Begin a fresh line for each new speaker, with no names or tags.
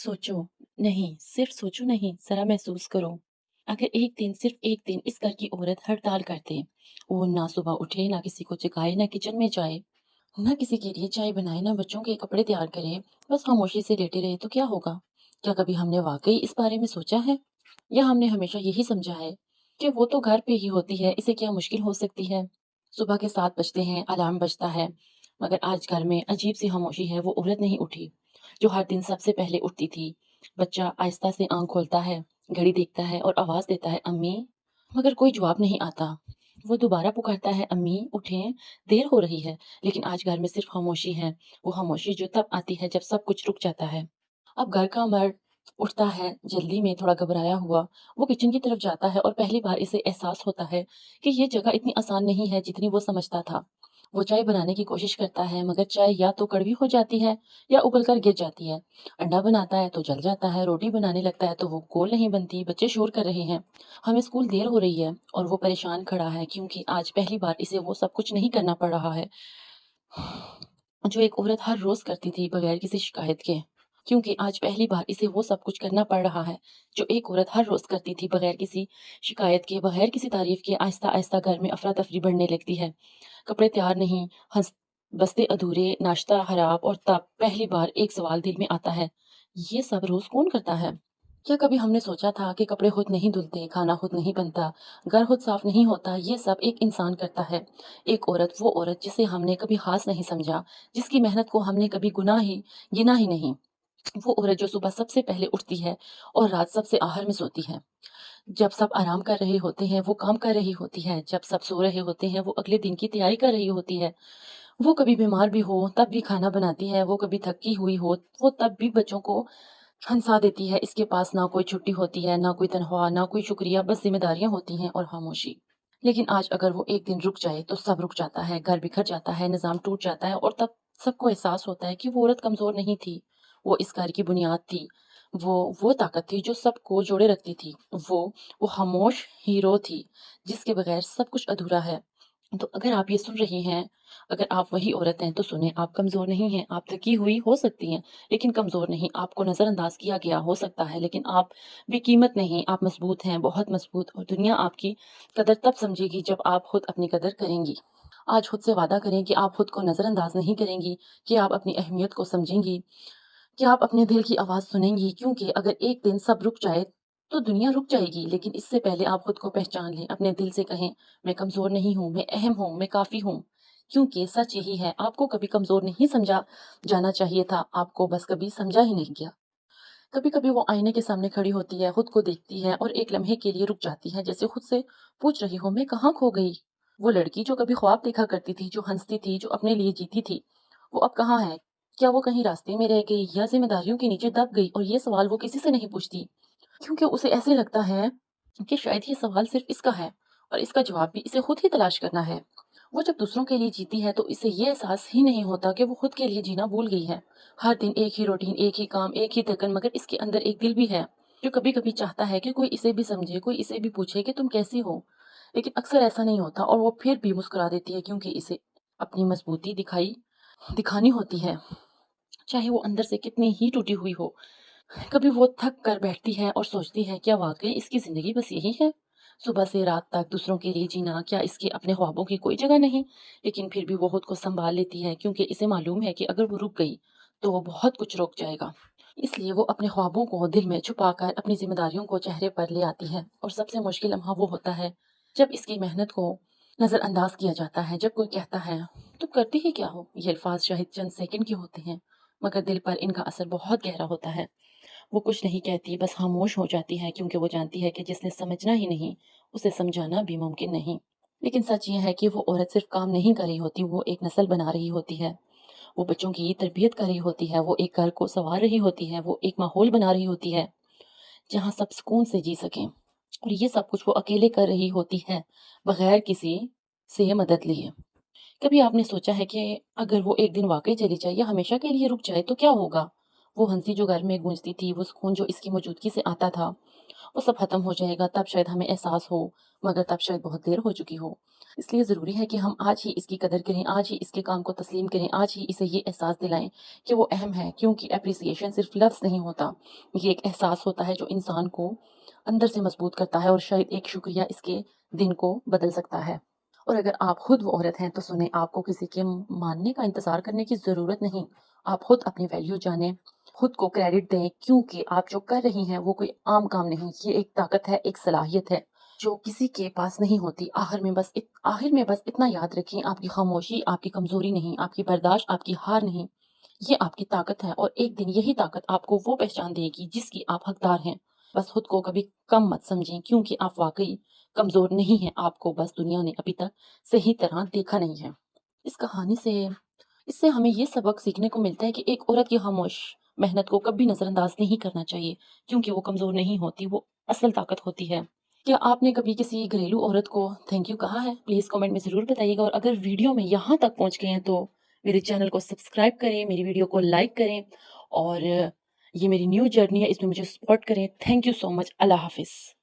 सोचो नहीं, सिर्फ सोचो नहीं, ज़रा महसूस करो। अगर एक दिन, सिर्फ एक दिन इस घर की औरत हड़ताल कर दे, वो ना सुबह उठे, ना किसी को जगाए, ना किचन में जाए, ना किसी के लिए चाय बनाए, ना बच्चों के कपड़े तैयार करे, बस खामोशी से लेटे रहे तो क्या होगा? क्या कभी हमने वाक़ई इस बारे में सोचा है? या हमने हमेशा यही समझा है कि वो तो घर पे ही होती है, इसे क्या मुश्किल हो सकती है? सुबह के 7 बजते हैं, अलार्म बजता है, मगर आज घर में अजीब-सी खामोशी है, वो औरत नहीं उठी, जो हर दिन सबसे पहले उठती थी। बच्चा आहिस्ता से आँख खोलता है, घड़ी देखता है और आवाज़ देता है, "अम्मी।" मगर कोई जवाब नहीं आता। वो दोबारा पुकारता है, "अम्मी, उठें, देर हो रही है।" लेकिन आज घर में सिर्फ खामोशी है, वो खामोशी जो तब आती है जब सब कुछ रुक जाता है। अब घर का मर्द उठता है, जल्दी में थोड़ा घबराया हुआ, वो किचन की तरफ जाता है और पहली बार इसे एहसास होता है कि ये जगह इतनी आसान नहीं है जितनी वो समझता था। वो चाय बनाने की कोशिश करता है, मगर चाय या तो कड़वी हो जाती है या उबल कर गिर जाती है। अंडा बनाता है तो जल जाता है, रोटी बनाने लगता है तो वो गोल नहीं बनती, बच्चे शोर कर रहे हैं, हमें स्कूल देर हो रही है और वो परेशान खड़ा है क्योंकि आज पहली बार इसे वो सब कुछ नहीं करना पड़ रहा है जो एक औरत हर रोज करती थी बगैर किसी शिकायत के। क्योंकि आज पहली बार इसे वो सब कुछ करना पड़ रहा है जो एक औरत हर रोज करती थी बगैर किसी शिकायत के, बगैर किसी तारीफ के। आहिस्ता आहिस्ता घर में अफरा तफरी बढ़ने लगती है। कपड़े तैयार नहीं, हंस बस्ते अधूरे, नाश्ता खराब, और तब पहली बार एक सवाल दिल में आता है, ये सब रोज कौन करता है? क्या कभी हमने सोचा था कि कपड़े खुद नहीं धुलते, खाना खुद नहीं बनता, घर खुद साफ नहीं होता, ये सब एक इंसान करता है। एक औरत, वो औरत जिसे हमने कभी खास नहीं समझा, जिसकी मेहनत को हमने कभी गुनाह ही गिना ही नहीं। वो औरत जो सुबह सबसे पहले उठती है और रात सबसे आखिर में सोती है। जब सब आराम कर रहे होते हैं, वो काम कर रही होती है। जब सब सो रहे होते हैं, वो अगले दिन की तैयारी कर रही होती है। वो कभी बीमार भी हो, तब भी खाना बनाती है। वो कभी थकी हुई हो, वो तब भी बच्चों को हँसा देती है। इसके पास ना कोई छुट्टी होती है, ना कोई तनख्वाह, ना कोई शुक्रिया, बस ज़िम्मेदारियाँ होती हैं और खामोशी। लेकिन आज अगर वो एक दिन रुक जाए, तो सब रुक जाता है, घर बिखर जाता है, निज़ाम टूट जाता है, और तब सबको एहसास होता है कि वो औरत कमज़ोर नहीं थी, वो इस घर की बुनियाद थी। वो ताकत थी जो सबको जोड़े रखती थी। वो वो खामोश हीरो थी, जिसके बगैर सब कुछ अधूरा है। तो अगर आप ये सुन रही हैं, अगर आप वही औरत हैं, तो सुनें, आप कमज़ोर नहीं हैं, आप थकी हुई हो सकती हैं, लेकिन कमज़ोर नहीं। आपको नज़रअंदाज किया गया हो सकता है, लेकिन आप बेकीमत नहीं, आप मज़बूत हैं, बहुत मज़बूत, और दुनिया आपकी कदर तब समझेगी जब आप खुद अपनी कदर करेंगी। आज खुद से वादा करें कि आप खुद को नज़रअंदाज नहीं करेंगी, कि आप अपनी अहमियत को समझेंगी, कि आप अपने दिल की आवाज़ सुनेंगी, क्योंकि अगर एक दिन सब रुक जाए, तो दुनिया रुक जाएगी। लेकिन इससे पहले आप खुद को पहचान लें, अपने दिल से कहें, मैं कमज़ोर नहीं हूँ, मैं अहम हूँ, मैं काफ़ी हूँ। क्योंकि सच यही है, आपको कभी कमज़ोर नहीं समझा जाना चाहिए था, आपको बस कभी समझा ही नहीं गया। कभी-कभी वो आईने के सामने खड़ी होती है, खुद को देखती है और एक लम्हे के लिए रुक जाती है, जैसे खुद से पूछ रही हो, मैं कहाँ खो गई? वो लड़की जो कभी ख्वाब देखा करती थी, जो हँसती थी, जो अपने लिए जीती थी, वो अब कहाँ है? क्या वो कहीं रास्ते में रह गई या ज़िम्मेदारियों के नीचे दब गई? और ये सवाल वो किसी से नहीं पूछती, क्योंकि उसे ऐसे लगता है कि शायद ये सवाल सिर्फ़ इसका है और इसका जवाब भी इसे खुद ही तलाश करना है। वो जब दूसरों के लिए जीती है, तो इसे ये एहसास ही नहीं होता कि वो खुद के लिए जीना भूल गई है। हर दिन एक ही रूटीन, एक ही काम, एक ही थकन, मगर इसके अंदर एक दिल भी है, जो कभी-कभी चाहता है कि कोई इसे भी समझे, कोई इसे भी पूछे कि तुम कैसी हो? लेकिन अक्सर ऐसा नहीं होता और वो फिर भी मुस्कुरा देती है, क्योंकि इसे अपनी मज़बूती दिखानी होती है, चाहे वो अंदर से कितनी ही टूटी हुई हो। कभी वो थक कर बैठती है और सोचती है, क्या वाक़ई इसकी ज़िंदगी बस यही है? सुबह से रात तक दूसरों के लिए जीना, क्या इसके अपने ख्वाबों की कोई जगह नहीं? लेकिन फिर भी वो खुद को सँभाल लेती है, क्योंकि इसे मालूम है कि अगर वो रुक गई, तो वो बहुत कुछ रुक जाएगा। इसलिए वो अपने ख्वाबों को दिल में छुपाकर अपनी ज़िम्मेदारियों को चेहरे पर ले आती है, और सबसे मुश्किल लम्हा वो होता है, जब इसकी मेहनत को नज़रअंदाज किया जाता है, जब कोई कहता है, तुम करती ही क्या हो? ये अल्फाज़ शायद चंद सेकंड के होते हैं, मगर दिल पर इनका असर बहुत गहरा होता है। वो कुछ नहीं कहती, बस खामोश हो जाती है, क्योंकि वो जानती है कि जिसने समझना ही नहीं, उसे समझाना भी मुमकिन नहीं। लेकिन सच ये है कि वो औरत सिर्फ काम नहीं कर रही होती, वो एक नस्ल बना रही होती है। वो बच्चों की तरबियत कर रही होती है, वो एक घर को सँवार रही होती है, वो एक माहौल बना रही होती है, जहाँ सब सुकून से जी सकें। और ये सब कुछ वो अकेले कर रही होती है, बगैर किसी से मदद लिए। कभी आपने सोचा है कि अगर वो एक दिन वाक़ई चली जाए या हमेशा के लिए रुक जाए, तो क्या होगा? وہ ہنسی جو گھر میں گونجتی تھی، وہ سکون جو اس کی موجودگی سے آتا تھا، وہ سب ختم ہو جائے گا، تب شاید ہمیں احساس ہو، مگر تب شاید بہت دیر ہو چکی ہو۔ اس لیے ضروری ہے کہ ہم آج ہی اس کی قدر کریں، آج ہی اس کے کام کو تسلیم کریں، آج ہی اسے یہ احساس دلائیں کہ وہ اہم ہے، کیونکہ اپریسیشن صرف لفظ نہیں ہوتا، یہ ایک احساس ہوتا ہے جو انسان کو اندر سے مضبوط کرتا ہے، اور شاید ایک شکریہ اس کے دن کو بدل سکتا ہے۔ اور اگر آپ خود وہ عورت ہیں تو سنیں، آپ کو کسی کے ماننے کا انتظار کرنے کی ضرورت نہیں۔ آپ خود اپنی ویلیو جانیں، خود کو کریڈٹ دیں، کیونکہ آپ جو کر رہی ہیں وہ کوئی عام کام نہیں، یہ ایک طاقت ہے، ایک صلاحیت ہے جو کسی کے پاس نہیں ہوتی۔ آخر میں بس اتنا یاد رکھیں، آپ کی خاموشی آپ کی کمزوری نہیں، آپ کی برداشت آپ کی ہار نہیں، یہ آپ کی طاقت ہے، اور ایک دن یہی طاقت آپ کو وہ پہچان دے گی جس کی آپ حقدار ہیں۔ بس خود کو کبھی کم مت سمجھیں، کیونکہ آپ واقعی کمزور نہیں ہیں، آپ کو بس دنیا نے ابھی تک صحیح طرح دیکھا نہیں ہے۔ اس کہانی سے اس سے ہمیں یہ سبق سیکھنے کو ملتا ہے کہ ایک عورت کی خاموش محنت کو کبھی نظر انداز نہیں کرنا چاہیے، کیونکہ وہ کمزور نہیں ہوتی، وہ اصل طاقت ہوتی ہے۔ کیا آپ نے کبھی کسی گھریلو عورت کو تھینک یو کہا ہے؟ پلیز کامنٹ میں ضرور بتائیے گا، اور اگر ویڈیو میں یہاں تک پہنچ گئے ہیں تو میرے چینل کو سبسکرائب کریں، میری ویڈیو کو لائک کریں، اور یہ میری نیو جرنی ہے، اس میں مجھے سپورٹ کریں۔ تھینک یو سو مچ۔ اللہ حافظ۔